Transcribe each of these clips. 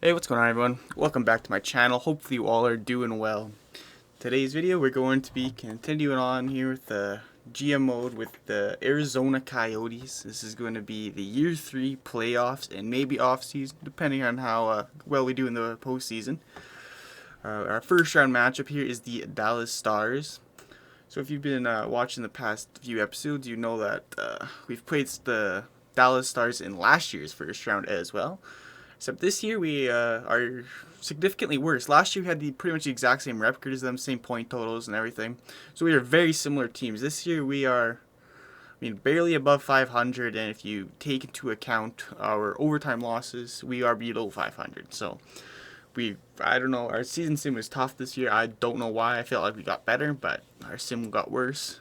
Hey, what's going on everyone? Welcome back to my channel. Hopefully you all are doing well. Today's video we're going to be continuing on here with the GM mode with the Arizona Coyotes. This is going to be the year 3 playoffs and maybe off season depending on how well we do in the postseason. Our first round matchup here is the Dallas Stars. So if you've been watching the past few episodes, you know that we've played the Dallas Stars in last year's first round as well. Except this year we are significantly worse. Last year we had pretty much the exact same record as them, same point totals and everything. So we are very similar teams. This year we are, barely above 500, and if you take into account our overtime losses, we are below 500. So I don't know, our season sim was tough this year. I don't know why. I felt like we got better, but our sim got worse.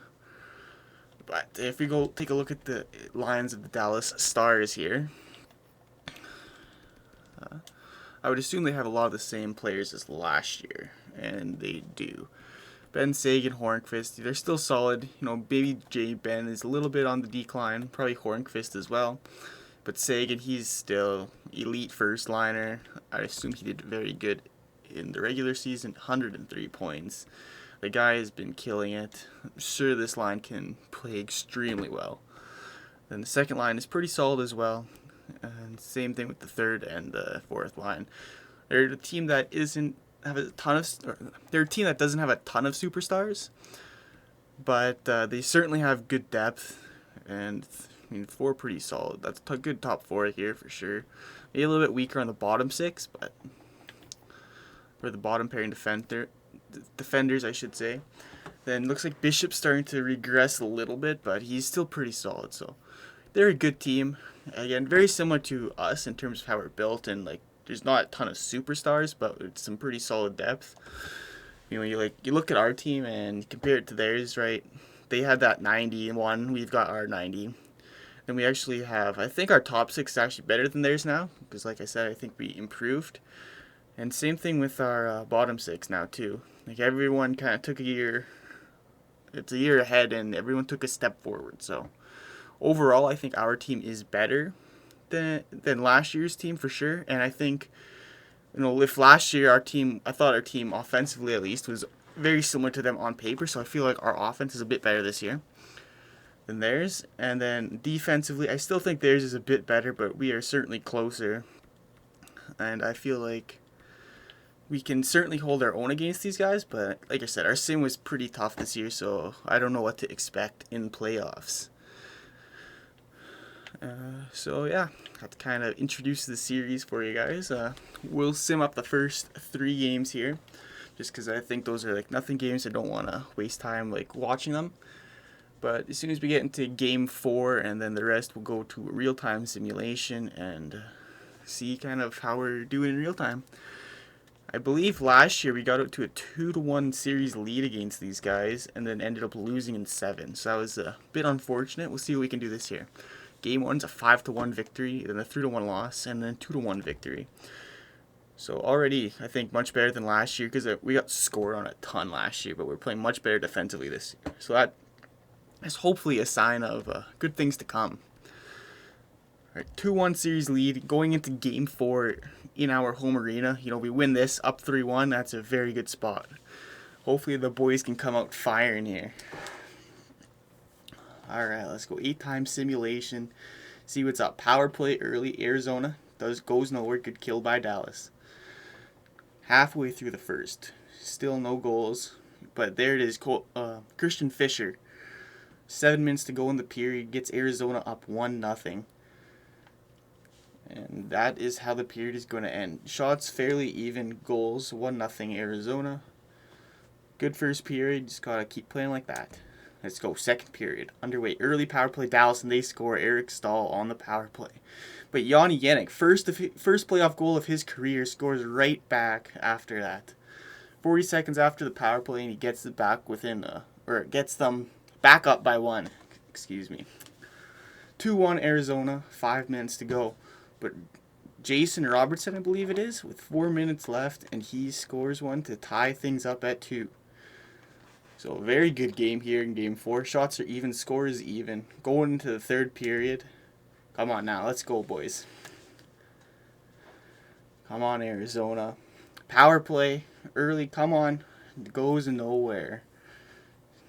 But if we go take a look at the lines of the Dallas Stars here, I would assume they have a lot of the same players as last year, and they do. Ben, Sagan, Hornqvist, they're still solid. You know, Baby J Ben is a little bit on the decline, probably Hornqvist as well. But Sagan, he's still elite first liner. I assume he did very good in the regular season, 103 points. The guy has been killing it. I'm sure this line can play extremely well. Then the second line is pretty solid as well. And same thing with the third and the fourth line. They're a team that isn't have a ton of. They're a team that doesn't have a ton of superstars, but they certainly have good depth, and four pretty solid. That's a good top four here for sure. Maybe a little bit weaker on the bottom six, but for the bottom pairing defenders, I should say. Then looks like Bishop's starting to regress a little bit, but he's still pretty solid. So they're a good team. Again, very similar to us in terms of how we're built, and like there's not a ton of superstars, but it's some pretty solid depth. You know, you look at our team and compare it to theirs, right? They had that 91. We've got our 90. And we actually have, I think our top six is actually better than theirs now, because like I said, I think we improved. And same thing with our bottom six now too. Like everyone kind of took a year. It's a year ahead, and everyone took a step forward. So overall, I think our team is better than last year's team for sure. And I think, you know, if last year I thought our team offensively at least was very similar to them on paper. So I feel like our offense is a bit better this year than theirs. And then defensively, I still think theirs is a bit better, but we are certainly closer. And I feel like we can certainly hold our own against these guys, but like I said, our sim was pretty tough this year, so I don't know what to expect in playoffs. So yeah, I have to kind of introduce the series for you guys. We'll sim up the first 3 games here, just because I think those are like nothing games. I don't want to waste time like watching them. But as soon as we get into game 4, and then the rest, we'll go to a real-time simulation and see kind of how we're doing in real time. I believe last year we got up to a 2-1 series lead against these guys, and then ended up losing in 7. So that was a bit unfortunate. We'll see what we can do this year. Game 1's a 5-1 victory, then a 3-1 loss, and then 2-1 victory. So already, I think much better than last year, because we got scored on a ton last year, but we're playing much better defensively this year. So that is hopefully a sign of good things to come. All right, 2-1 series lead going into game 4 in our home arena. You know, we win this up 3-1. That's a very good spot. Hopefully the boys can come out firing here. Alright, let's go 8-time simulation. See what's up. Power play early. Arizona goes nowhere. Good kill by Dallas. Halfway through the first. Still no goals. But there it is. Christian Fischer. 7 minutes to go in the period. Gets Arizona up 1-0. And that is how the period is going to end. Shots fairly even. Goals 1-0 Arizona. Good first period. Just got to keep playing like that. Let's go. Second period. Underway. Early power play. Dallas, and they score. Eric Stahl on the power play. But Yanni Yannick, first playoff goal of his career, scores right back after that. 40 seconds after the power play, and he gets it back gets them back up by 1. Excuse me. 2-1 Arizona. 5 minutes to go. But Jason Robertson, I believe it is, with 4 minutes left, and he scores one to tie things up at 2. So a very good game here in game 4. Shots are even, score is even. Going into the third period. Come on now, let's go, boys. Come on, Arizona. Power play early. Come on. It goes nowhere.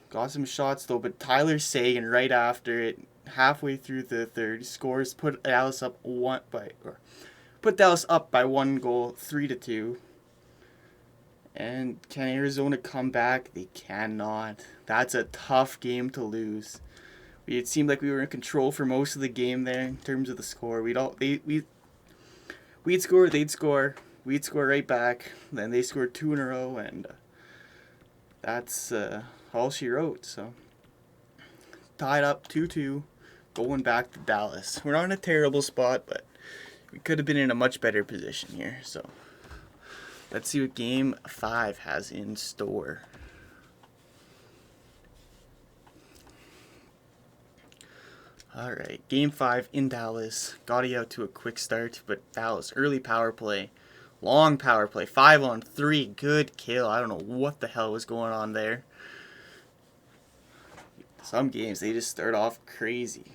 Got some shots though, but Tyler Seguin right after it, halfway through the third, scores, put Dallas up by 1 goal, 3-2. And can Arizona come back? They cannot. That's a tough game to lose. It seemed like we were in control for most of the game there in terms of the score. We'd score, they'd score, we'd score right back. Then they scored 2 in a row, and that's all she wrote. So tied up 2-2, going back to Dallas. We're not in a terrible spot, but we could have been in a much better position here. So let's see what Game 5 has in store. Alright, Game 5 in Dallas. Got it out to a quick start, but Dallas, early power play. Long power play, 5-on-3, good kill. I don't know what the hell was going on there. Some games, they just start off crazy.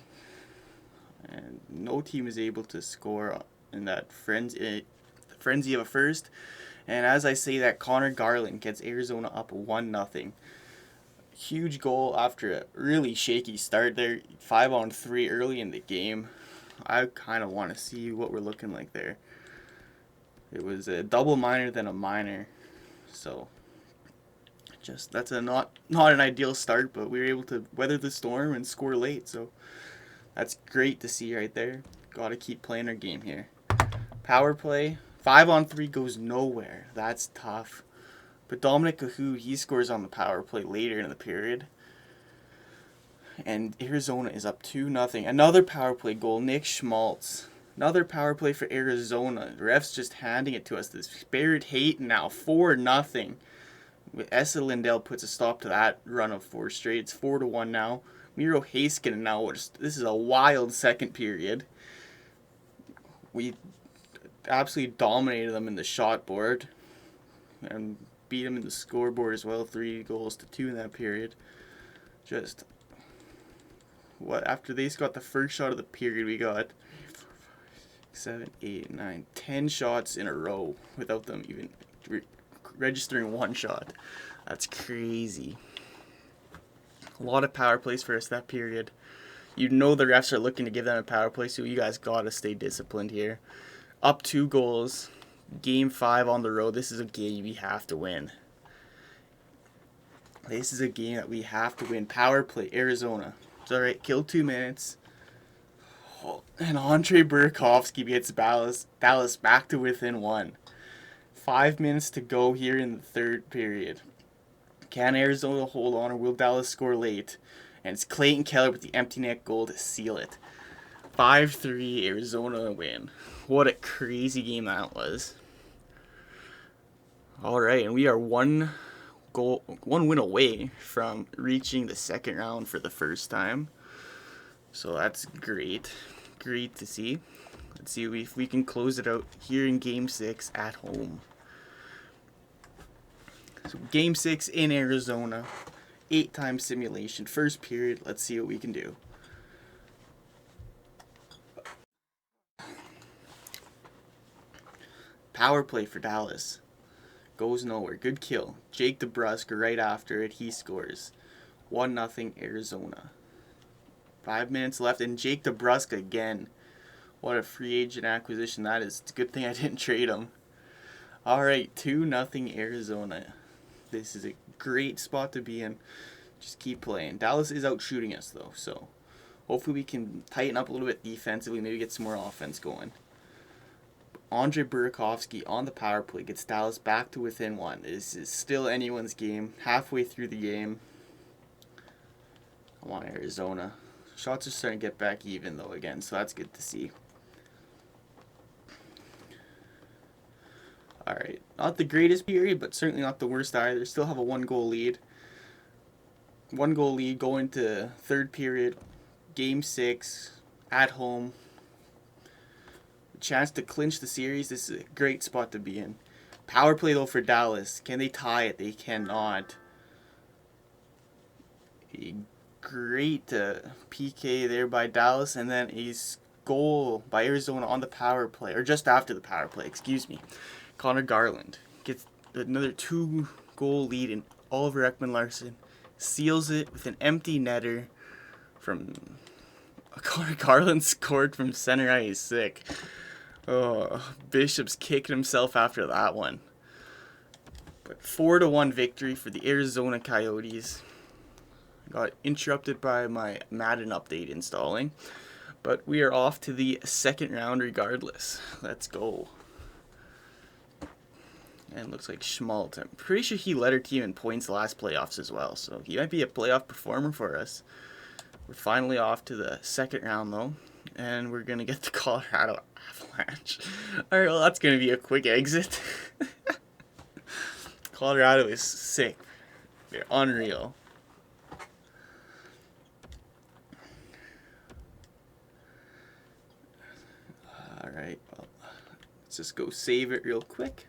And no team is able to score in that frenzy of a first. And as I say that, Connor Garland gets Arizona up 1-0. Huge goal after a really shaky start there. 5-on-3 early in the game. I kind of want to see what we're looking like there. It was a double minor than a minor. So that's not an ideal start, but we were able to weather the storm and score late. So that's great to see right there. Got to keep playing our game here. Power play. 5-on-3 goes nowhere. That's tough. But Dominic Cahoon, he scores on the power play later in the period. And Arizona is up 2-0. Another power play goal. Nick Schmaltz. Another power play for Arizona. The ref's just handing it to us. This Barrett Hayton now 4-0. Esa Lindell puts a stop to that run of 4 straight. It's 4-1 now. Miro Heiskanen now. This is a wild second period. We absolutely dominated them in the shot board and beat them in the scoreboard as well. 3-2 in that period. After they got the first shot of the period, we got 7, 8, 9, 10 shots in a row without them even registering one shot. That's crazy. A lot of power plays for us that period. You know the refs are looking to give them a power play, so you guys gotta stay disciplined here. Up 2 goals. Game 5 on the road. This is a game we have to win. This is a game that we have to win. Power play, Arizona. It's alright. Kill 2 minutes. And Andre Burakovsky gets Dallas back to within 1. 5 minutes to go here in the third period. Can Arizona hold on, or will Dallas score late? And it's Clayton Keller with the empty net goal to seal it. 5-3 Arizona win. What a crazy game that was. Alright, and we are one win away from reaching the second round for the first time. So that's great. Great to see. Let's see if we can close it out here in Game 6 at home. So Game 6 in Arizona. 8-time simulation. First period. Let's see what we can do. Power play for Dallas. Goes nowhere. Good kill. Jake DeBrusk right after it. He scores. 1-0 Arizona. 5 minutes left, and Jake DeBrusk again. What a free agent acquisition that is. It's a good thing I didn't trade him. Alright, 2-0 Arizona. This is a great spot to be in. Just keep playing. Dallas is out shooting us, though, so hopefully we can tighten up a little bit defensively, maybe get some more offense going. Andre Burakovsky on the power play gets Dallas back to within 1. This is still anyone's game. Halfway through the game. Come on, Arizona. Shots are starting to get back even, though, again, so that's good to see. Alright, not the greatest period, but certainly not the worst either. Still have a 1-goal lead. 1-goal lead going to third period. Game 6 at home. Chance to clinch the series. This is a great spot to be in. Power play, though, for Dallas. Can they tie it? They cannot. A great PK there by Dallas, and then a goal by Arizona on the power play, or just after the power play, excuse me. Connor Garland gets another 2-goal lead, and Oliver Ekman-Larsson seals it with an empty netter from Connor Garland scored from center ice. Sick. Oh, Bishop's kicking himself after that one. But 4-1 victory for the Arizona Coyotes. Got interrupted by my Madden update installing. But we are off to the second round regardless. Let's go. And looks like Schmaltz. I'm pretty sure he led our team in points the last playoffs as well. So he might be a playoff performer for us. We're finally off to the second round though. And we're going to get the Colorado Avalanche. Alright, well that's going to be a quick exit. Colorado is sick. They're unreal. Alright, well, let's just go save it real quick.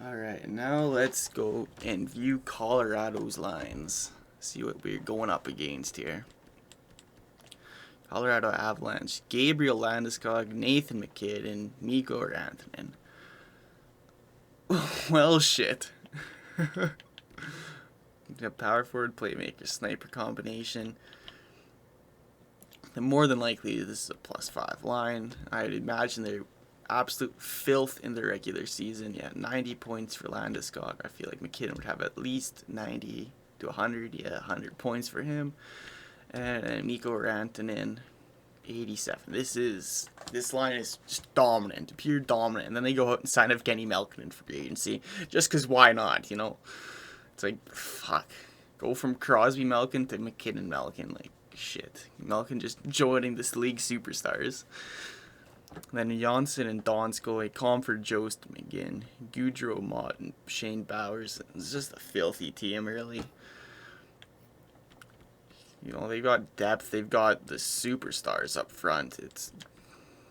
Alright, now let's go and view Colorado's lines. See what we're going up against here. Colorado Avalanche, Gabriel Landeskog, Nathan McKinnon, Mikko Rantanen. Well, shit. The power forward, playmaker, sniper combination. And more than likely, this is a +5 line. I'd imagine they're absolute filth in the regular season. Yeah, 90 points for Landeskog. I feel like McKinnon would have at least 90 to 100. Yeah, 100 points for him. And Mikko Rantanen, 87. This line is just dominant, pure dominant. And then they go out and sign up Kenny Malkin in free agency, just because why not? You know, it's like fuck. Go from Crosby Malkin to McKinnon Malkin, like shit. Malkin just joining this league superstars. And then Janssen and Donskoy, Comfort, Jost, McGinn, Goudreau, Mott, and Shane Bowers. It's just a filthy team, really. You know, they've got depth. They've got the superstars up front. It's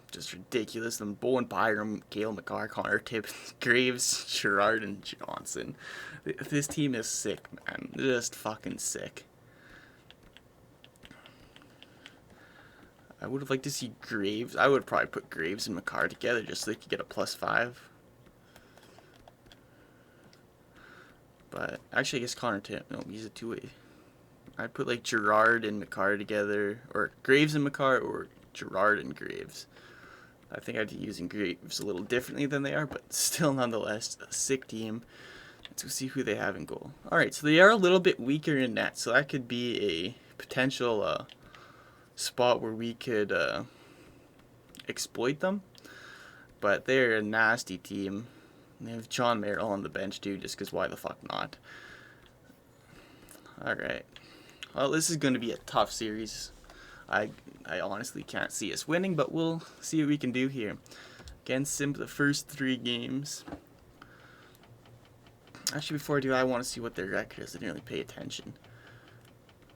just ridiculous. And Bowen Byram, Cale Makar, Connor Tippins, Graves, Gerard, and Johnson. This team is sick, man. Just fucking sick. I would have liked to see Graves. I would probably put Graves and Makar together just so they could get a +5. But actually, I guess Connor Tippins. No, he's a two-way. I'd put like Gerard and Makar together, or Graves and Makar, or Gerard and Graves. I think I'd be using Graves a little differently than they are, but still nonetheless a sick team. Let's go see who they have in goal. Alright, so they are a little bit weaker in net, so that could be a potential spot where we could exploit them. But they're a nasty team. They have John Merrill on the bench too, just because why the fuck not. Alright. Well, this is going to be a tough series. I honestly can't see us winning, but we'll see what we can do here. Against the first 3 games. Actually, before I do, I want to see what their record is. I didn't really pay attention.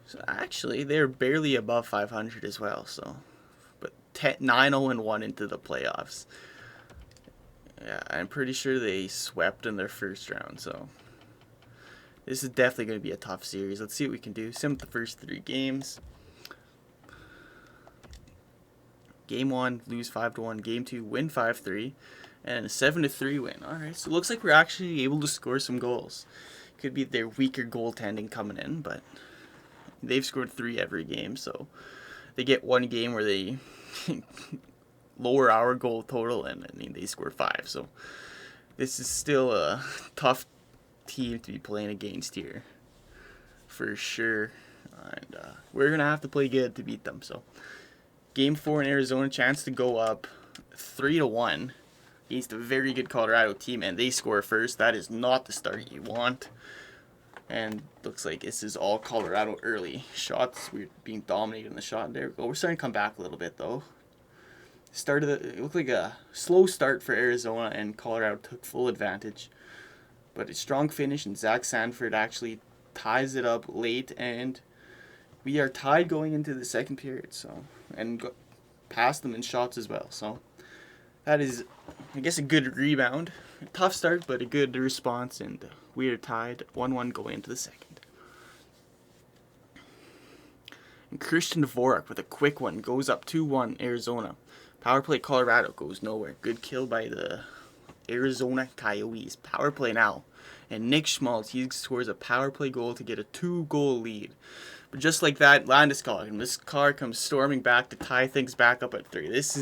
So actually, they're barely above 500 as well. So, but 9-0-1 into the playoffs. Yeah, I'm pretty sure they swept in their first round. So this is definitely going to be a tough series. Let's see what we can do. Sim with the first 3 games. Game 1, lose 5-1. Game 2, win 5-3. And a 7-3 win. Alright, so it looks like we're actually able to score some goals. Could be their weaker goaltending coming in, but they've scored 3 every game, so they get one game where they lower our goal total, and I mean they score 5. So this is still a tough team to be playing against here, for sure. And we're gonna have to play good to beat them. So Game 4 in Arizona, chance to go up 3-1 against a very good Colorado team, and they score first. That is not the start you want. And looks like this is all Colorado early. Shots, we're being dominated in the shot. There we go. We're starting to come back a little bit, though. It looked like a slow start for Arizona, and Colorado took full advantage. But a strong finish, and Zach Sanford actually ties it up late, and we are tied going into the second period. So, and past them in shots as well. So that is, I guess, a good rebound tough start, but a good response, and we are tied 1-1 going into the second. And Christian Dvorak with a quick one goes up 2-1 Arizona. Power play Colorado goes nowhere. Good kill by the Arizona Coyotes. Power play now. And Nick Schmaltz, he scores a power play goal to get a 2-goal lead. But just like that, Landeskog, and this car comes storming back to tie things back up at 3. This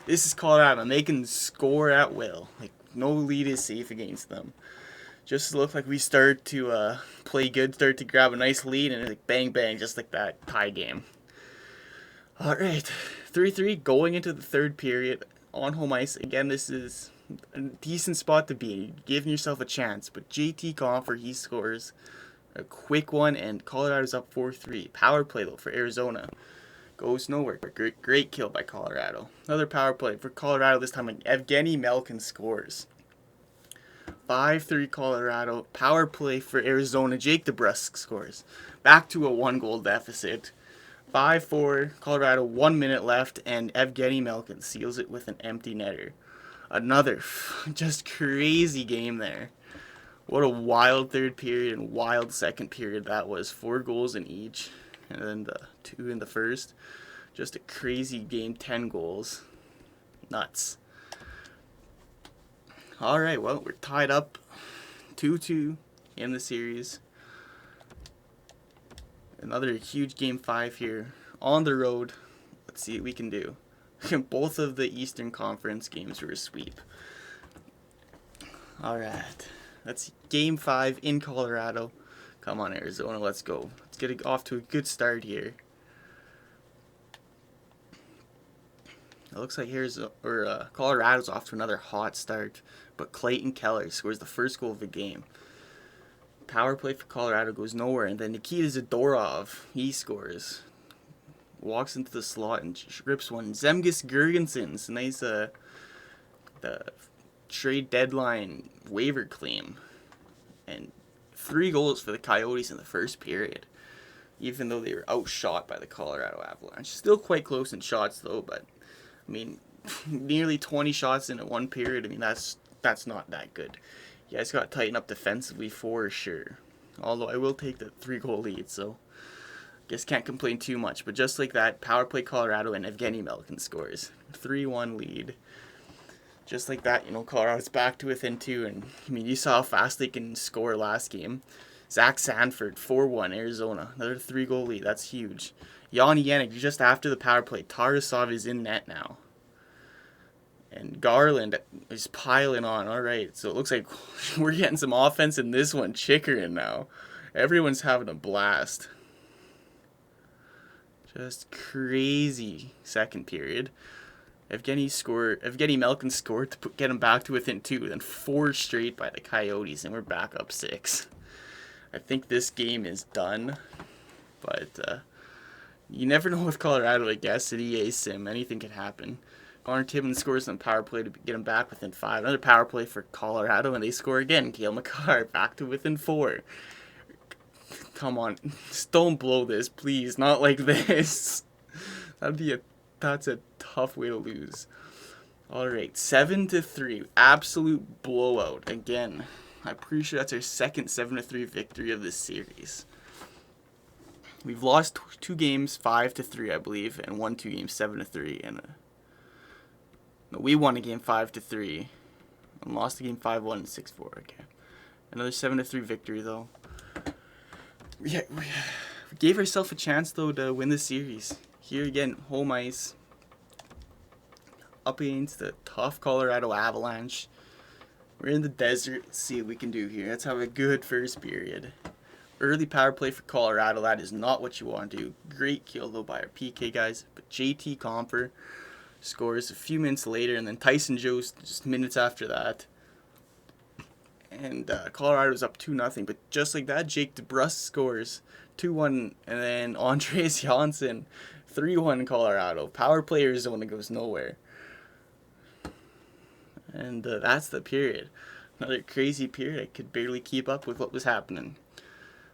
is Colorado, and they can score at will. Like, no lead is safe against them. Just look like we start to play good, start to grab a nice lead, and it's like bang bang, just like that tie game. All right, 3-3 going into the third period on home ice. Again, this is a decent spot to be, giving yourself a chance. But JT Compher, he scores a quick one, and Colorado's up 4-3. Power play though for Arizona goes nowhere. Great kill by Colorado. Another power play for Colorado this time, and Evgeny Malkin scores. 5-3 Colorado. Power play for Arizona. Jake DeBrusk scores. Back to a 1-goal deficit. 5-4 Colorado, 1 minute left, and Evgeny Malkin seals it with an empty netter. Another just crazy game there. What a wild third period and wild second period that was. 4 goals in each, and then the 2 in the first. Just a crazy game, 10 goals. Nuts. Alright, well, we're tied up 2-2 in the series. Another huge game 5 here on the road. Let's see what we can do. Both of the Eastern Conference games were a sweep. Alright, that's game 5 in Colorado. Come on, Arizona, let's go. Let's get it off to a good start here. It looks like Colorado's off to another hot start, but Clayton Keller scores the first goal of the game. Power play for Colorado goes nowhere, and then Nikita Zadorov, he scores. Walks into the slot and rips one. Zemgus Girgensons, nice the trade deadline waiver claim. And 3 goals for the Coyotes in the first period, even though they were outshot by the Colorado Avalanche. Still quite close in shots though, but I mean, nearly 20 shots in one period. I mean, that's not that good. You guys got to tighten up defensively for sure. Although I will take the 3-goal lead, so I guess can't complain too much. But just like that, power play Colorado, and Evgeny Malkin scores. 3-1 lead. Just like that, Colorado's back to within 2. And I mean, you saw how fast they can score last game. Zach Sanford, 4-1, Arizona. Another 3-goal lead. That's huge. Yanni Yannick, just after the power play. Tarasov is in net now. And Garland is piling on. All right, so it looks like we're getting some offense in this one. Chikrin now. Everyone's having a blast. Just crazy second period. Evgeny Malkin scored to get him back to within 2. Then 4 straight by the Coyotes, and we're back up 6. I think this game is done. But you never know with Colorado, I guess. At EA Sim, anything can happen. Connor Timmins scores on power play to get him back within 5. Another power play for Colorado, and they score again. Cale Makar back to within 4. Come on, just don't blow this, please. Not like this. That's a tough way to lose. All right, 7-3, absolute blowout again. I'm pretty sure that's our second 7-3 victory of this series. We've lost 2 games 5-3, I believe, and won 2 games 7-3, and no, we won a game 5-3, and lost a game 5-1 and 6-4. Okay, another 7-3 victory though. Yeah, we gave ourselves a chance though to win the series. Here again, home ice, up against the tough Colorado Avalanche. We're in the desert. Let's see what we can do here. Let's have a good first period. Early power play for Colorado. That is not what you want to do. Great kill though by our PK guys, but JT Compher scores a few minutes later, and then Tyson Jost just minutes after that. And Colorado's up 2-0, but just like that, Jake DeBrusk scores 2-1, and then Andreas Janssen 3-1 Colorado. Power play Arizona goes nowhere. And that's the period. Another crazy period. I could barely keep up with what was happening.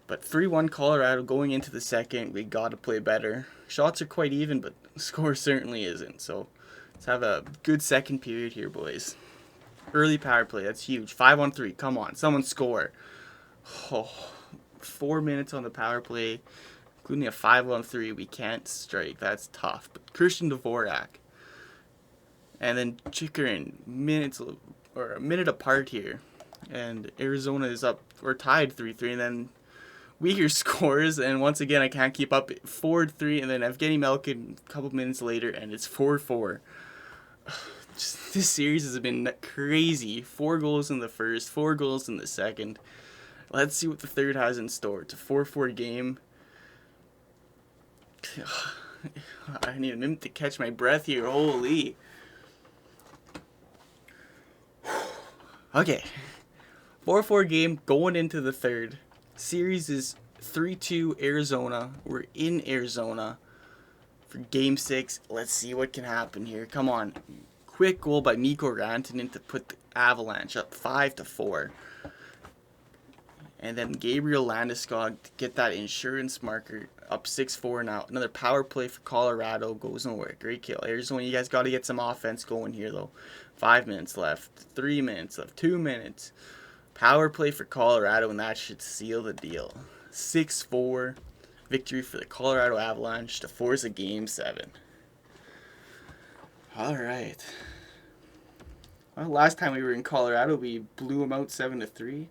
But 3-1 Colorado going into the second. We got to play better. Shots are quite even, but the score certainly isn't. So let's have a good second period here, boys. Early power play. That's huge. 5-on-3. Come on. Someone score. Oh, 4 minutes on the power play, including a 5-on-3. We can't strike. That's tough. But Christian Dvorak. And then Chikrin, minutes or a minute apart here. And Arizona is up or tied 3-3. And then Uyghur scores. And once again, I can't keep up. 4-3. And then Evgeny Malkin a couple minutes later. And it's 4-4. This series has been crazy. 4 goals in the first, 4 goals in the second. Let's see what the third has in store. It's a 4-4 game. I need a minute to catch my breath here. Holy. Okay. 4-4 game going into the third. Series is 3-2 Arizona. We're in Arizona for game 6. Let's see what can happen here. Come on. Quick goal by Mikko Rantanen to put the Avalanche up 5-4. And then Gabriel Landeskog to get that insurance marker up 6-4 now. Another power play for Colorado goes nowhere. Great kill. Arizona, you guys got to get some offense going here, though. 5 minutes left. 3 minutes left. 2 minutes. Power play for Colorado, and that should seal the deal. 6-4 victory for the Colorado Avalanche to force a Game 7. All right. Well, last time we were in Colorado, we blew them out 7-3.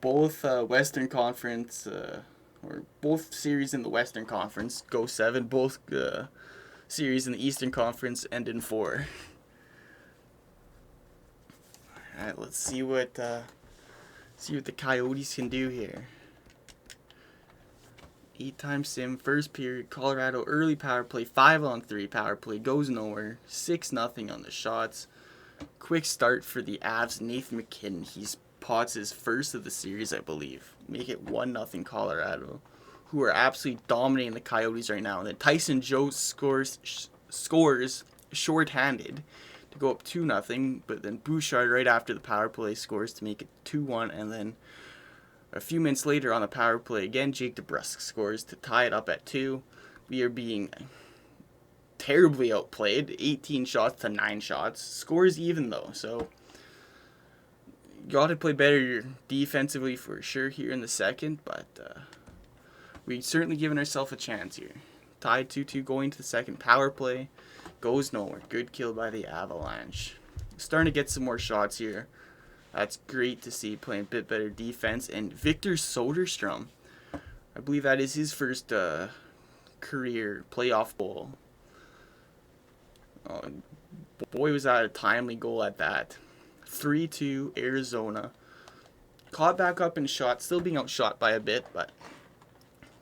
Both Western Conference, or both series in the Western Conference go 7. Both series in the Eastern Conference end in 4. All right, let's see what the Coyotes can do here. 8-time sim, first period, Colorado early power play, 5-on-3 power play, goes nowhere, 6-0 on the shots. Quick start for the Avs, Nathan MacKinnon, he's Potts' first of the series, I believe. Make it 1-0 Colorado, who are absolutely dominating the Coyotes right now. And then Tyson Jones scores shorthanded to go up 2-0, but then Bouchard right after the power play scores to make it 2-1, and then a few minutes later on the power play again, Jake DeBrusk scores to tie it up at 2. We are being terribly outplayed, 18 shots to 9 shots. Scores even though, so got to play better defensively for sure here in the second, but we've certainly given ourselves a chance here. Tied 2-2 going to the second. Power play goes nowhere. Good kill by the Avalanche. Starting to get some more shots here. That's great to see, playing a bit better defense. And Victor Soderstrom, I believe that is his first career playoff goal. Oh, boy, was that a timely goal at that. 3-2 Arizona. Caught back up in shot, still being outshot by a bit, but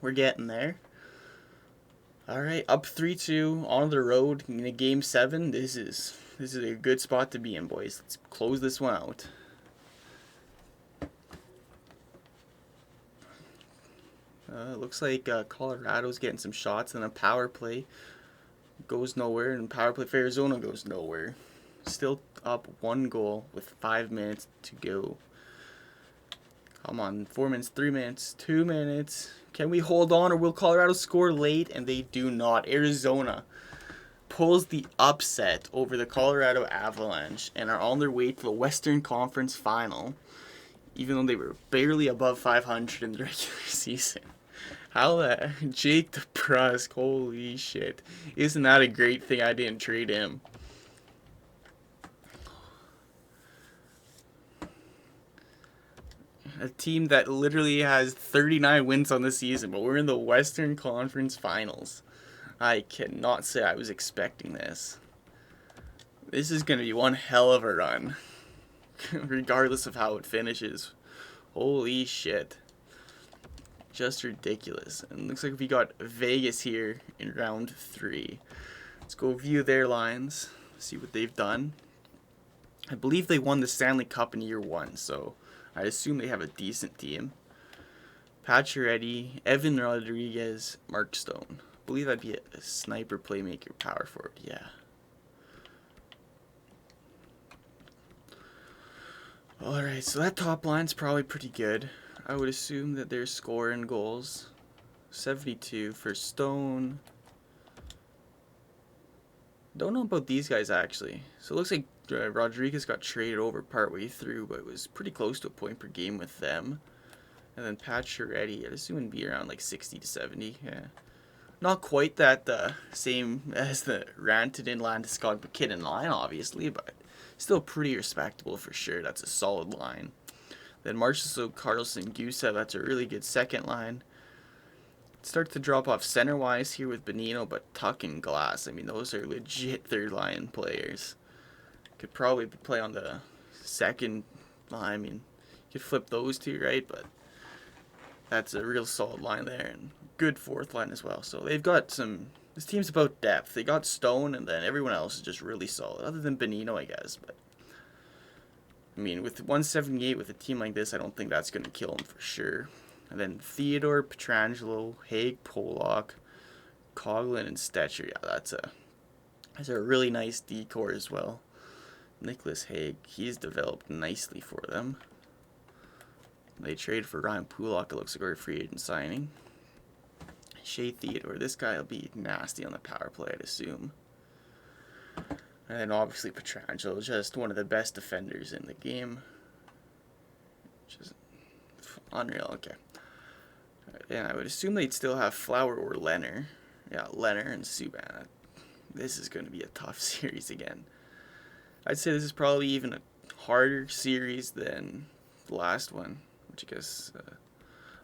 we're getting there. Alright, up 3-2 on the road in a game 7. This is a good spot to be in, boys. Let's close this one out. Looks like Colorado's getting some shots, and a power play goes nowhere, and power play for Arizona goes nowhere. Still up 1 goal with 5 minutes to go. Come on, 4 minutes, 3 minutes, 2 minutes. Can we hold on, or will Colorado score late? And they do not. Arizona pulls the upset over the Colorado Avalanche and are on their way to the Western Conference Final, even though they were barely above 500 in the regular season. How that Jake DeBrusk, holy shit. Isn't that a great thing I didn't trade him? A team that literally has 39 wins on the season, but we're in the Western Conference Finals. I cannot say I was expecting this. This is going to be one hell of a run, regardless of how it finishes. Holy shit. Just ridiculous. And looks like we got Vegas here in round 3. Let's go view their lines, see what they've done. I believe they won the Stanley Cup in year 1, so I assume they have a decent team. Pacioretty, Evan Rodriguez, Mark Stone. I believe that'd be a sniper playmaker power forward, yeah. Alright, so that top line's probably pretty good. I would assume that they're scoring goals. 72 for Stone. Don't know about these guys actually. So it looks like Rodriguez got traded over partway through, but it was pretty close to a point per game with them. And then Pat Chiaretti, I'd assume it'd be around like 60 to 70. Yeah, not quite that same as the Rantanen, Landeskog, McKinnon line, obviously, but still pretty respectable for sure. That's a solid line. Then Marchessault, Carlson, Gusev, that's a really good second line. Starts to drop off center-wise here with Bonino, but Tuck and Glass, I mean, those are legit third-line players. Could probably play on the second line. I mean, you could flip those two, right? But that's a real solid line there, and good fourth line as well. So they've got some... This team's about depth. They got Stone, and then everyone else is just really solid, other than Bonino, I guess. But I mean, with 178 with a team like this, I don't think that's going to kill him for sure. And then Theodore, Pietrangelo, Haig, Pollock, Coughlin, and Stetcher. Yeah, that's a really nice decor as well. Nicholas Haig, he's developed nicely for them. They traded for Ryan Pollock, it looks like, a free agent signing. Shea Theodore, this guy will be nasty on the power play, I'd assume. And then obviously Pietrangelo, just one of the best defenders in the game. Which is unreal, okay. And I would assume they'd still have Flower or Leonard. Yeah, Leonard and Subban. This is going to be a tough series again. I'd say this is probably even a harder series than the last one, which I guess I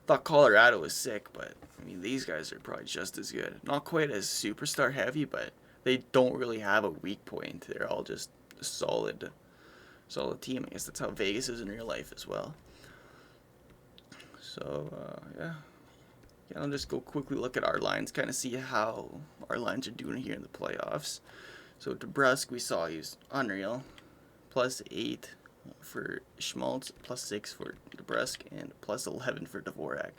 thought Colorado was sick, but I mean, these guys are probably just as good. Not quite as superstar heavy, but they don't really have a weak point. They're all just a solid team. I guess that's how Vegas is in real life as well. So, yeah, I'll just go quickly look at our lines, kind of see how our lines are doing here in the playoffs. So DeBrusk, we saw he's unreal, +8 for Schmaltz, +6 for DeBrusk, and +11 for Dvorak.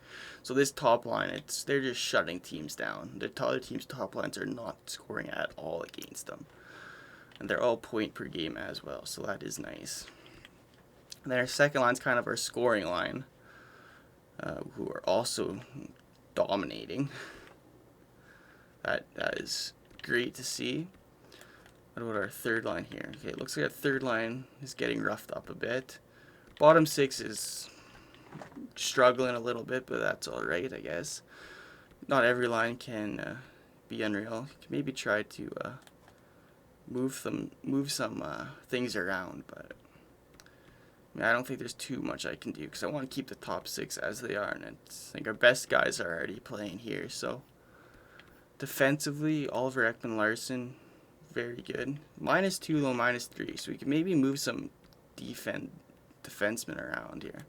So this top line, they're just shutting teams down. The other team's top lines are not scoring at all against them, and they're all point per game as well. So that is nice. And then our second line's kind of our scoring line, who are also dominating. That is great to see. What about our third line here? Okay, it looks like our third line is getting roughed up a bit. Bottom six is struggling a little bit, but that's alright, I guess. Not every line can be unreal. You can maybe try to move some things around, but I mean, I don't think there's too much I can do because I want to keep the top six as they are, and I think our best guys are already playing here. So defensively, Oliver Ekman-Larsson, very good. -2 though, -3, so we can maybe move some defensemen around here.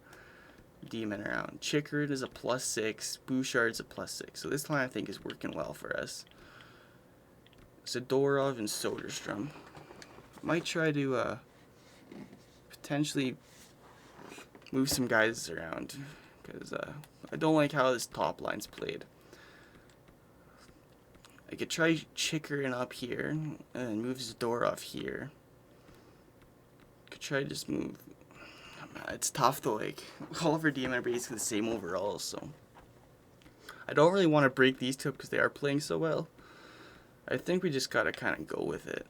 D-men around. Chickard is a +6. Bouchard's a +6. So this line I think is working well for us. Zadorov and Soderstrom. Might try to potentially move some guys around because I don't like how this top line's played. I could try Chickering up here and then move Zadorov here. Could try to just move. It's tough though. Like all of our DM are basically the same overall, so I don't really want to break these two up because they are playing so well. I think we just gotta kind of go with it.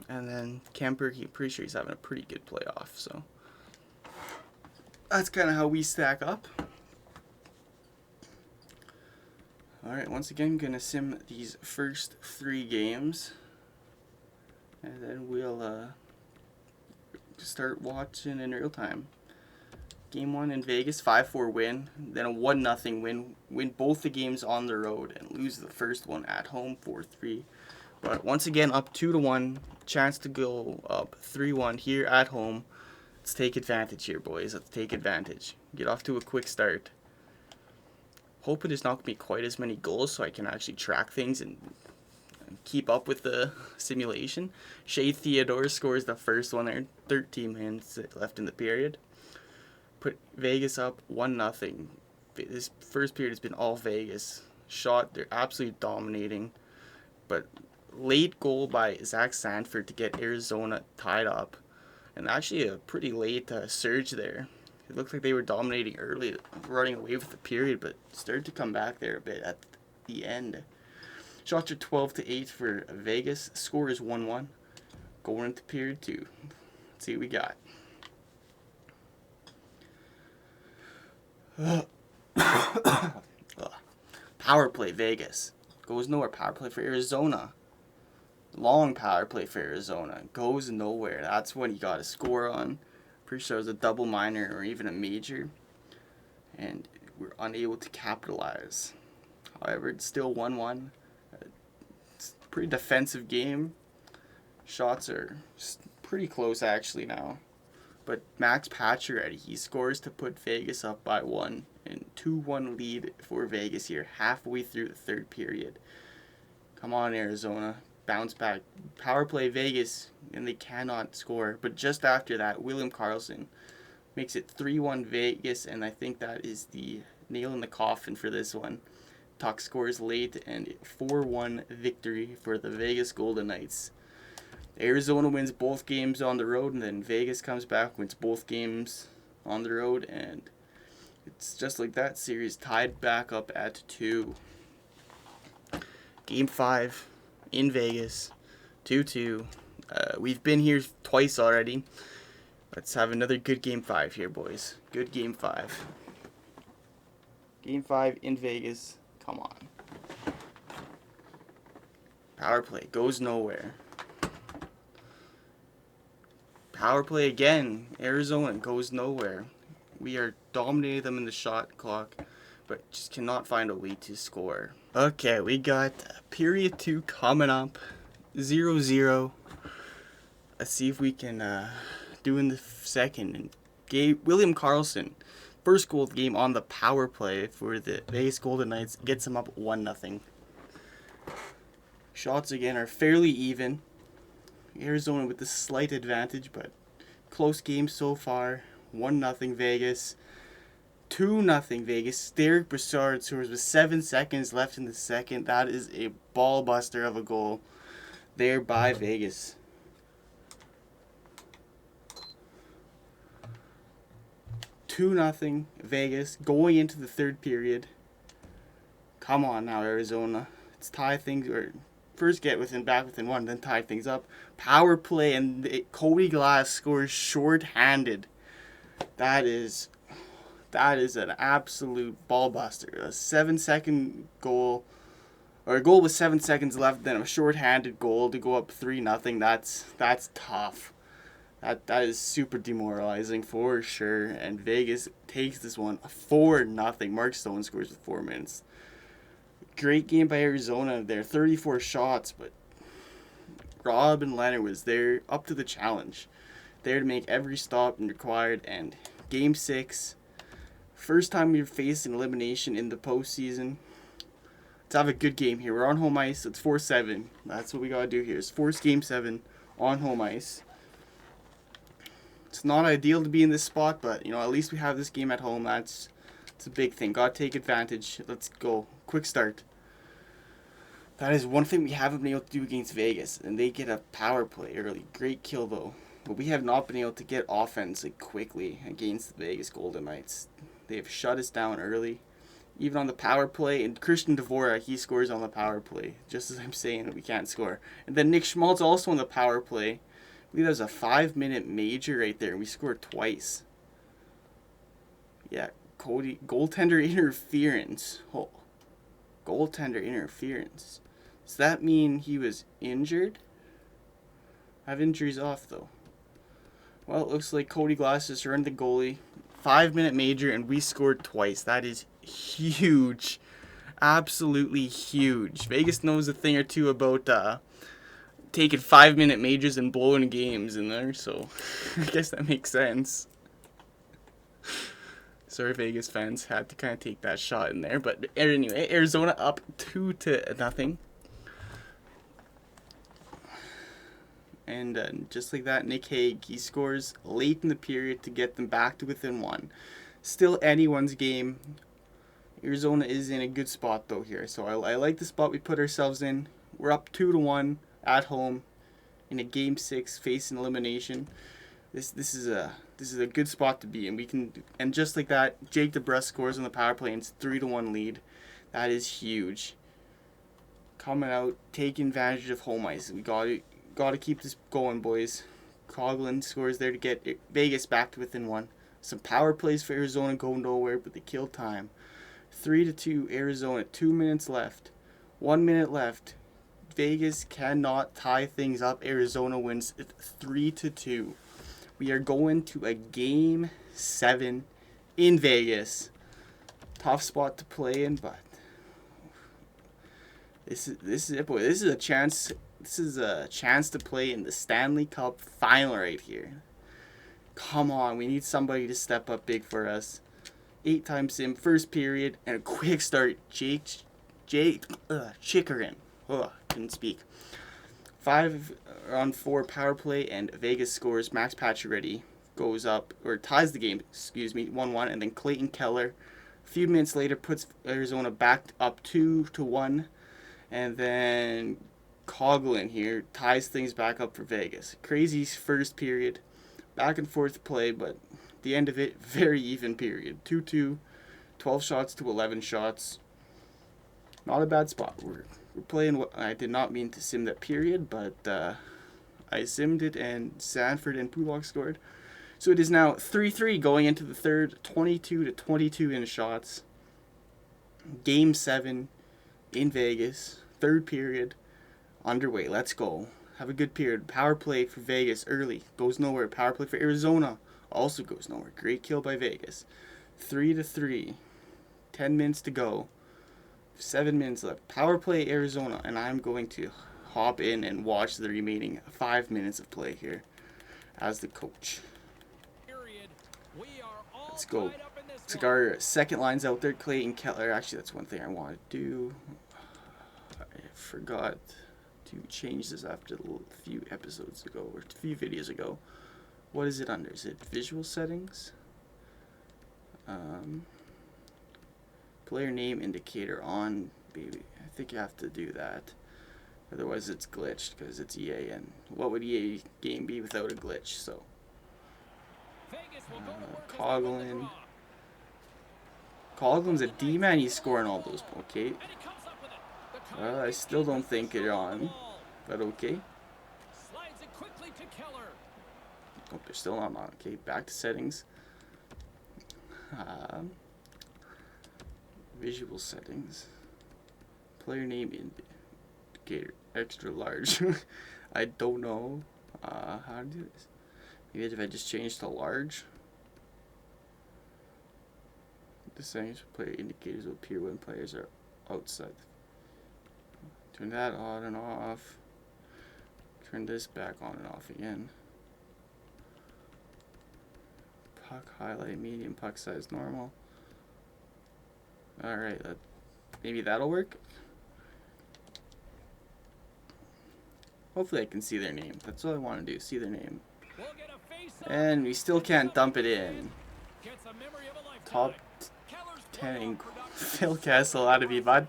And then Kemper, I'm pretty sure he's having a pretty good playoff, so that's kind of how we stack up. Alright, once again, gonna sim these first 3 games, and then we'll start watching in real time. Game 1 in Vegas, 5-4 win, then a 1-0 win both the games on the road, and lose the first one at home, 4-3. But once again, up 2-1, chance to go up 3-1 here at home. Let's take advantage here, boys. Let's take advantage. Get off to a quick start. Hoping there's not going to be quite as many goals so I can actually track things and keep up with the simulation. Shea Theodore scores the first one there. 13 minutes left in the period. Put Vegas up 1-0. This first period has been all Vegas. Shot, they're absolutely dominating. But late goal by Zach Sanford to get Arizona tied up. And actually a pretty late surge there. It looked like they were dominating early, running away with the period, but started to come back there a bit at the end. Shots are 12-8 for Vegas. Score is 1-1. Going into period 2. Let's see what we got. Power play Vegas. Goes nowhere. Power play for Arizona. Long power play for Arizona. Goes nowhere. That's what you got to score on. Pretty sure it was a double minor or even a major. And we're unable to capitalize. However, it's still 1-1. It's a pretty defensive game. Shots are pretty close actually now. But Max Pacioretty, he scores to put Vegas up by 1. And 2-1 lead for Vegas here, halfway through the third period. Come on, Arizona. Bounce back. Power play Vegas, and they cannot score. But just after that, William Karlsson makes it 3-1 Vegas, and I think that is the nail in the coffin for this one. Tuch scores late, and 4-1 victory for the Vegas Golden Knights. Arizona wins both games on the road, and then Vegas comes back, wins both games on the road, and it's just like that. Series tied back up at 2. Game 5 in Vegas, 2-2. We've been here twice already. Let's have another good Game 5 here, boys. Good Game 5. Game 5 in Vegas. Come on. Power play goes nowhere. Power play again. Arizona goes nowhere. We are dominating them in the shot clock, but just cannot find a way to score. Okay, we got period 2 coming up. 0-0. Let's see if we can do in the second. And William Karlsson, first goal of the game on the power play for the Vegas Golden Knights, gets them up 1-0. Shots again are fairly even. Arizona with the slight advantage, but close game so far. 1-0 Vegas. 2-0 Vegas. Derek Brassard scores with 7 seconds left in the second. That is a ball buster of a goal there by Vegas. Two nothing Vegas going into the third period. Come on now, Arizona. Let's tie things, or first get back within 1, then tie things up. Power play, and Cody Glass scores short-handed. That is an absolute ball buster. A 7-second goal, or a goal with 7 seconds left, then a short-handed goal to go up 3-0. That's tough. That is super demoralizing for sure. And Vegas takes this one 4-0. Mark Stone scores with 4 minutes. Great game by Arizona there. 34 shots, but Robin Leonard was there, up to the challenge. There to make every stop required. And Game 6, first time we've faced an elimination in the postseason. Let's have a good game here. We're on home ice. It's 4-7. That's what we got to do here. It's force Game 7 on home ice. It's not ideal to be in this spot, but at least we have this game at home. It's a big thing. Got to take advantage. Let's go. Quick start. That is one thing we haven't been able to do against Vegas, and they get a power play early. Great kill though. But we have not been able to get offense quickly against the Vegas Golden Knights. They have shut us down early. Even on the power play, and Christian Dvorak, he scores on the power play. Just as I'm saying that we can't score. And then Nick Schmaltz also on the power play. I believe that was a 5-minute major right there, and we scored twice. Yeah, Cody, goaltender interference. Oh, goaltender interference. Does that mean he was injured? I have injuries off, though. Well, it looks like Cody Glass just earned the goalie. 5-minute major, and we scored twice. That is huge. Absolutely huge. Vegas knows a thing or two about taking 5-minute majors and blowing games in there, so I guess that makes sense. Sorry, Vegas fans, had to kind of take that shot in there, but anyway, Arizona up 2-0. And just like that, Nick Hague, he scores late in the period to get them back to within 1. Still anyone's game. Arizona is in a good spot though here, so I like the spot we put ourselves in. We're up 2-1 at home in a Game 6 facing elimination. This is a good spot to be in. And just like that, Jake DeBrusk scores on the power play and it's 3-1 lead. That is huge. coming out, taking advantage of home ice. We got to keep this going, boys. Coughlin scores there to get Vegas back to within one. Some power plays for Arizona go nowhere, but they kill time. 3-2 Arizona. 2 minutes left. 1 minute left. Vegas cannot tie things up. Arizona wins 3-2. We are going to a game 7 in Vegas. Tough spot to play in, but this is it, boy. This is a chance. This is a chance to play in the Stanley Cup final right here. Come on, we need somebody to step up big for us. 8-time sim, first period, and a quick start. Jake Chikrin. Couldn't speak. 5-on-4 power play, and Vegas scores. Max Pacioretty goes up, or ties the game, 1-1, and then Clayton Keller, a few minutes later, puts Arizona back up 2-1, and then Coughlin here ties things back up for Vegas. Crazy first period, back and forth play, but at the end of it, very even period. 2-2, 12 shots to 11 shots. Not a bad spot. We're playing what I did not mean to sim that period, but I simmed it, and Sanford and Pulak scored. So it is now 3-3 going into the third, 22-22 in shots. Game 7 in Vegas, third period underway. Let's go. Have a good period. Power play for Vegas early, goes nowhere. Power play for Arizona also goes nowhere. Great kill by Vegas. 3-3. 10 minutes to go. 7 minutes left. Power play Arizona, and I'm going to hop in and watch the remaining 5 minutes of play here as the coach. Let's go. Our second line's out there. Clayton Keller. Actually, that's one thing I want to do. I forgot to change this after a few episodes ago, or a few videos ago. What is it under? Is it visual settings? Player name indicator on, baby. I think you have to do that. Otherwise it's glitched because it's EA, and what would EA game be without a glitch? So Coughlin's a D-man, he's scoring all those. Okay. I still don't think it's on, but okay. Oh, they're still not on. Okay, back to settings. Visual settings. Player name indicator extra large. I don't know how to do this. Maybe if I just change to large. The settings for player indicators will appear when players are outside. Turn that on and off. Turn this back on and off again. Puck highlight medium, puck size normal. Alright, maybe that'll work. Hopefully I can see their name. That's all I want to do, see their name. And we still can't dump it in. Top 10 Phil Castle out of you, bud.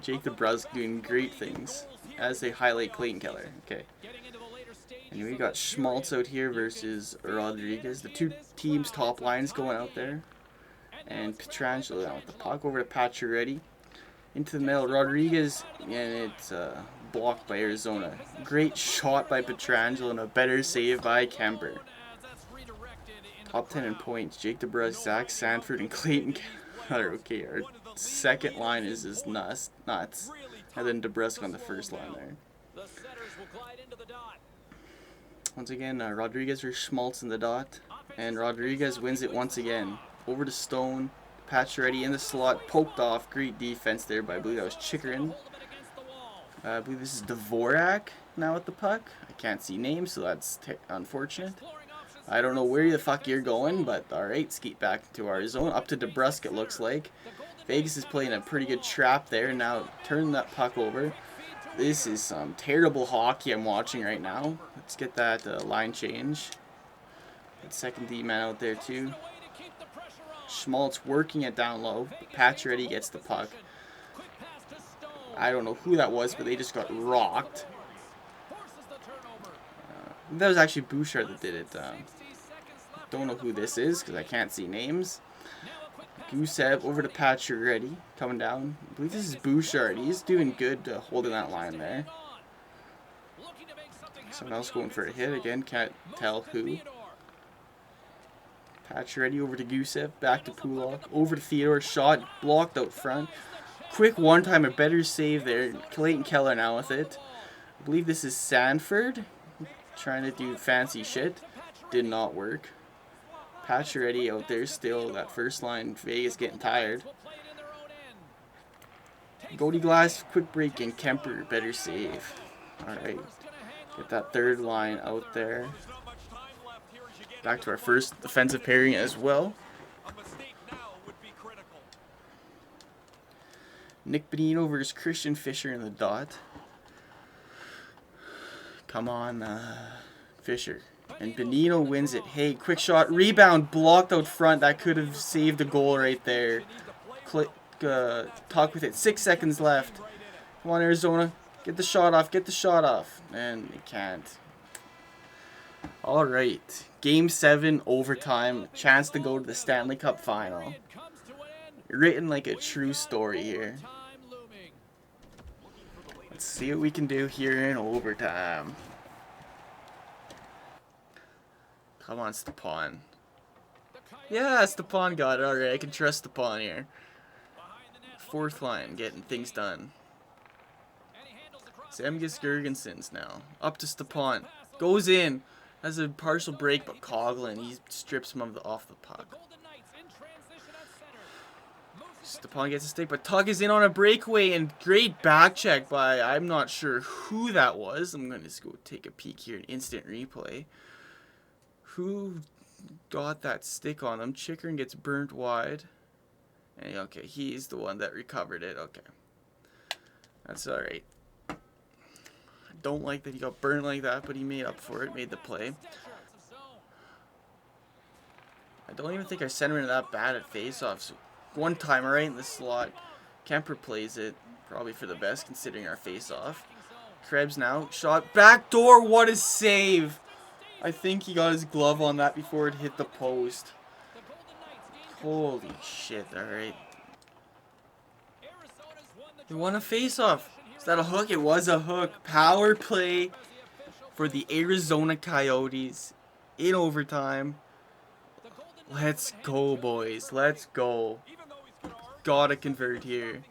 Jake DeBrusk doing great things as they highlight Clayton Keller. Okay. And we got Schmaltz out here versus Rodriguez. The two teams' top lines going out there. And Pietrangelo down with the puck over to Pacioretty. Into the middle, Rodriguez, and it's blocked by Arizona. Great shot by Pietrangelo and a better save by Kemper. Top 10 in points. Jake DeBrusk, Zach Sanford, and Clayton Keller. Okay, our second line is just nuts. And then DeBrusk on the first line there. Once again, Rodriguez versus Schmaltz in the dot. And Rodriguez wins it once again. Over to Stone. Pacioretty in the slot. Poked off. Great defense there by, I believe that was Chikrin. I believe this is Dvorak now at the puck. I can't see names, so that's unfortunate. I don't know where the fuck you're going, but alright, skeet back to our zone. Up to DeBrusk, it looks like. Vegas is playing a pretty good trap there. Now turn that puck over. This is some terrible hockey I'm watching right now. Let's get that line change. That second D-man out there too. Schmaltz working it down low. Pacioretty gets the puck. I don't know who that was, but they just got rocked. That was actually Bouchard that did it. Don't know who this is because I can't see names. Gusev over to Pacioretty, coming down. I believe this is Bouchard. He's doing good holding that line there. Someone else going for a hit again. Can't tell who. Pacioretty over to Gusev. Back to Pulak. Over to Theodore. Shot blocked out front. Quick one-time, a better save there. Clayton Keller now with it. I believe this is Sanford. Trying to do fancy shit. Did not work. Pacioretty out there still. That first line, Vegas getting tired. Goldie Glass, quick break, and Kemper, better save. Alright. Get that third line out there. Back to our first defensive pairing as well. Nick Bonino versus Christian Fischer in the dot. Come on, Fischer. And Bonino wins it. Hey, quick shot. Rebound blocked out front. That could have saved a goal right there. Talk with it. 6 seconds left. Come on, Arizona. Get the shot off. Get the shot off. And they can't. Alright. Game 7, overtime. Chance to go to the Stanley Cup final. Written like a true story here. Let's see what we can do here in overtime. Come on, Stepan. Yeah, Stepan got it. Alright, I can trust Stepan here. Fourth line, getting things done. Zemgus Girgensons now. Up to Stepan. Goes in. Has a partial break, but Coughlin, he strips him off the puck. Stepan gets a stick, but Tuck is in on a breakaway, and great back check by, I'm not sure who that was. I'm going to just go take a peek here, an instant replay. Who got that stick on him? Chickering gets burnt wide. And, okay, he's the one that recovered it. Okay. That's alright. I don't like that he got burnt like that, but he made up for it, made the play. I don't even think our centermen are that bad at face-offs. One timer right in the slot. Kemper plays it, probably for the best considering our face-off. Krebs now, shot, backdoor, what a save! I think he got his glove on that before it hit the post. Holy shit, alright. They won a face-off. Is that a hook? It was a hook. Power play for the Arizona Coyotes in overtime. Let's go, boys. Let's go. Gotta convert here.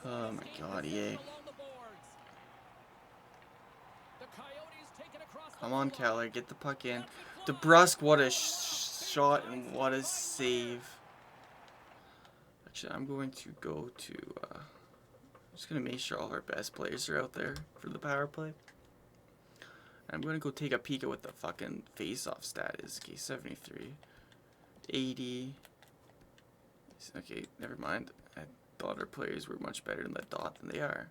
Oh my god, yeah. Come on, Keller, get the puck in. DeBrusque, what a shot and what a save. Actually, I'm going to go to, I'm just going to make sure all our best players are out there for the power play. I'm going to go take a peek at what the fucking face-off stat is. Okay, 73. 80. Okay, never mind. I thought our players were much better in that dot than they are.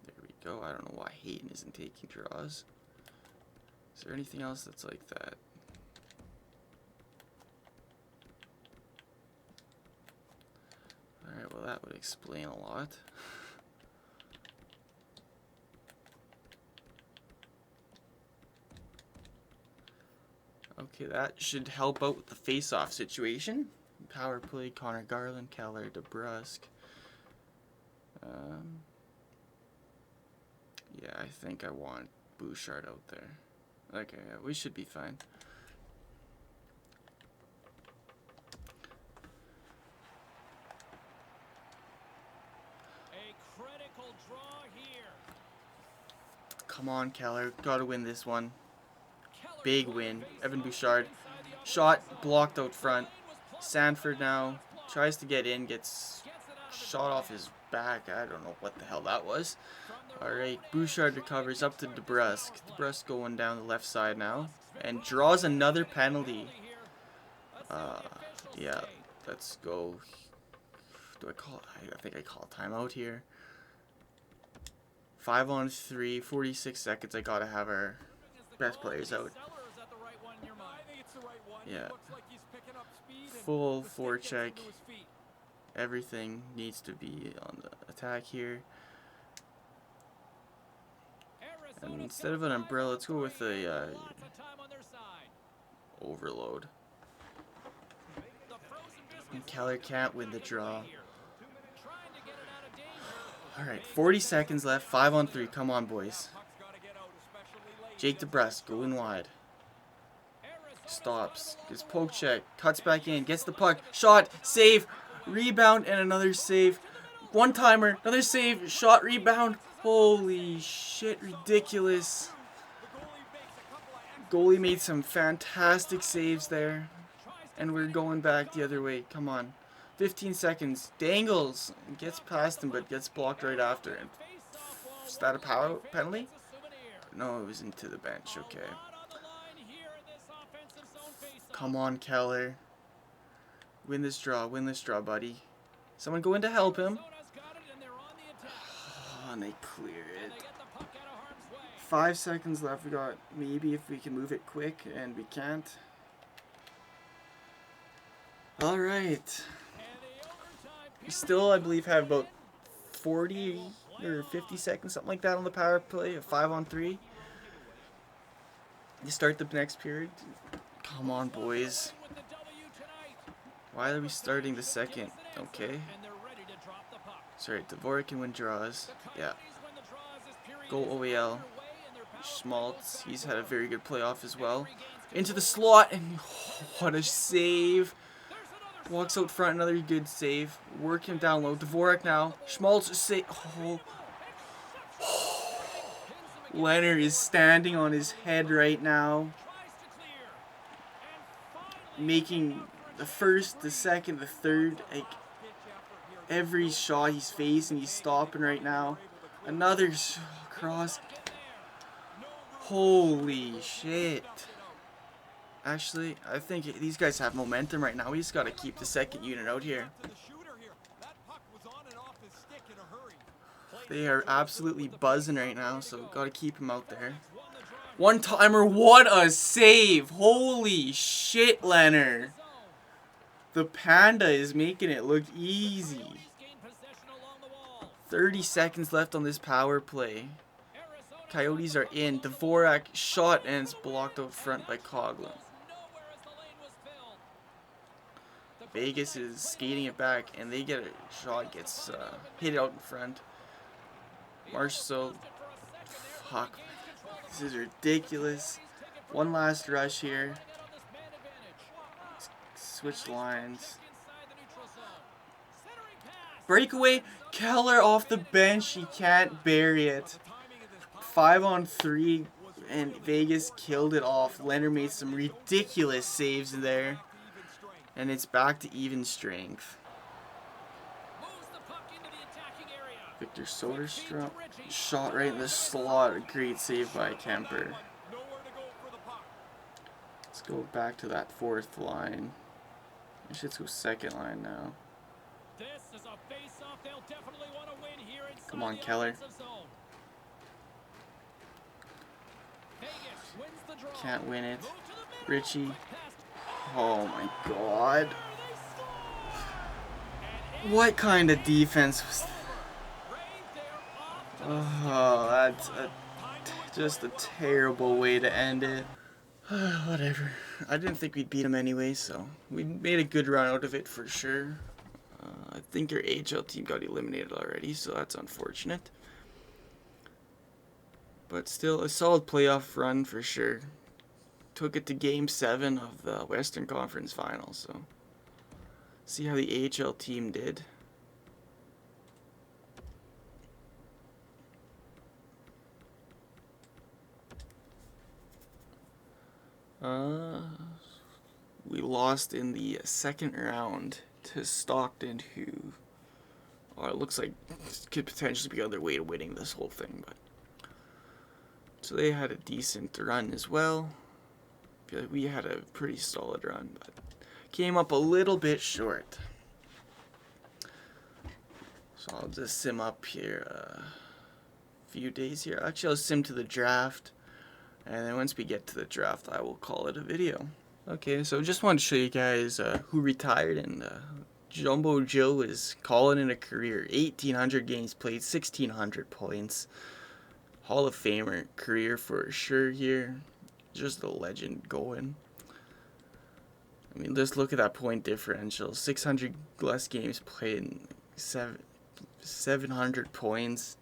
There we go. I don't know why Hayden isn't taking draws. Is there anything else that's like that? Alright, well that would explain a lot. Okay, that should help out with the face-off situation. Power play, Connor Garland, Keller, DeBrusque. Yeah, I think I want Bouchard out there. Okay, yeah, we should be fine. A critical draw here. Come on, Keller. Gotta win this one. Big win. Evan Bouchard. Shot blocked out front. Sanford now tries to get in, gets shot off his back. I don't know what the hell that was. Alright, Bouchard recovers up to DeBrusque. DeBrusque going down the left side now. And draws another penalty. Yeah, let's go. Do I call it? I think I call timeout here. 5-on-3, 46 seconds. I gotta have our best players out. Yeah. Full forecheck. Everything needs to be on the attack here. And instead of an umbrella, let's go with a overload. And Keller can't win the draw. Alright, 40 seconds left. 5 on 3. Come on, boys. Jake DeBrusque going wide. Stops. Gets poke check. Cuts back in. Gets the puck. Shot. Save. Rebound. And another save. One timer. Another save. Shot. Rebound. Holy shit. Ridiculous. Goalie made some fantastic saves there. And we're going back the other way. Come on. 15 seconds. Dangles. Gets past him, but gets blocked right after. And is that a power penalty? No, it was into the bench. Okay. Come on, Keller. Win this draw. Win this draw, buddy. Someone go in to help him. Oh, and they clear it. 5 seconds left. We got maybe if we can move it quick, and we can't. Alright. We still, I believe, have about 40 or 50 seconds, something like that, on the power play. A 5 on 3. You start the next period. Come on, boys. Why are we starting the second? Okay. Sorry, Dvorak can win draws. Yeah. Go OEL. Schmaltz, he's had a very good playoff as well. Into the slot, and what a save. Walks out front, another good save. Work him down low. Dvorak now. Schmaltz save. Oh. Leonard is standing on his head right now. Making the first, the second, the third. Like, every shot he's facing, he's stopping right now. Another cross. Holy shit. Actually, I think these guys have momentum right now. We just got to keep the second unit out here. They are absolutely buzzing right now, so got to keep them out there. One timer, what a save! Holy shit, Leonard. The Panda is making it look easy. 30 seconds left on this power play. Coyotes are in. Dvorak shot, and it's blocked out front by Coughlin. Vegas is skating it back, and they get a shot, gets hit out in front. Marshall, fuck, this is ridiculous. One last rush here. Switch lines. Breakaway, Keller off the bench, he can't bury it. 5 on 3, and Vegas killed it off. Leonard made some ridiculous saves there. And it's back to even strength. Victor Soderstrom shot right in the slot. A great save by Kemper. Let's go back to that fourth line. I should go second line now. Come on, Keller. Can't win it. Richie. Oh my god. What kind of defense was that? Oh, that's just a terrible way to end it. Whatever. I didn't think we'd beat him anyway, so we made a good run out of it for sure. I think your AHL team got eliminated already, so that's unfortunate. But still, a solid playoff run for sure. Took it to Game 7 of the Western Conference Finals, so see how the AHL team did. We lost in the second round to Stockton, who it looks like could potentially be on their way to winning this whole thing. But so they had a decent run as well. I feel like we had a pretty solid run, but came up a little bit short. So I'll just sim up here a few days here. Actually, I'll sim to the draft. And then once we get to the draft, I will call it a video. Okay, so just wanted to show you guys who retired and Jumbo Joe is calling it a career. 1,800 games played, 1,600 points. Hall of Famer career for sure here. Just a legend going. I mean, just look at that point differential. 600 less games played and 700 points.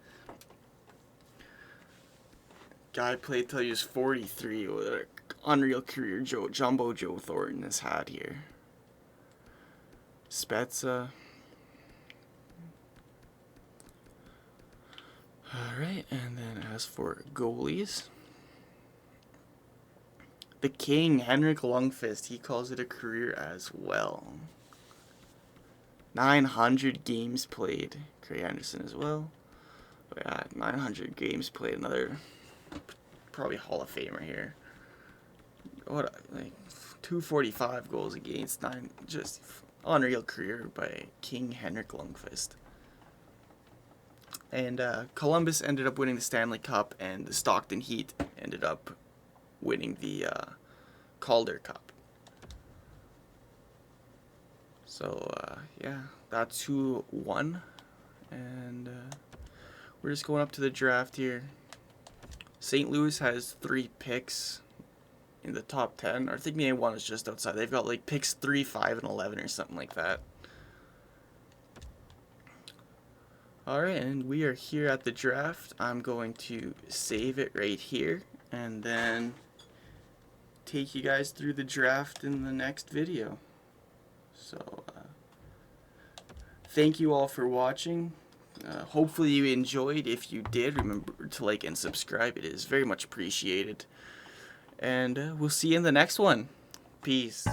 Guy played till he was 43. What an unreal career Jumbo Joe Thornton has had here. Spezza. Alright, and then as for goalies, the King, Henrik Lundqvist, he calls it a career as well. 900 games played. Craig Anderson as well. But yeah, 900 games played. Another probably Hall of Famer here. What, like 245 goals against, just unreal career by King Henrik Lundqvist. And Columbus ended up winning the Stanley Cup, and the Stockton Heat ended up winning the Calder Cup. So, yeah, that's who won. And we're just going up to the draft here. St. Louis has 3 picks in the top 10. Or I think maybe one is just outside. They've got like picks 3, 5, and 11 or something like that. Alright, and we are here at the draft. I'm going to save it right here and then take you guys through the draft in the next video. So, thank you all for watching. Hopefully you enjoyed. If you did, remember to like and subscribe. It is very much appreciated. And we'll see you in the next one. Peace.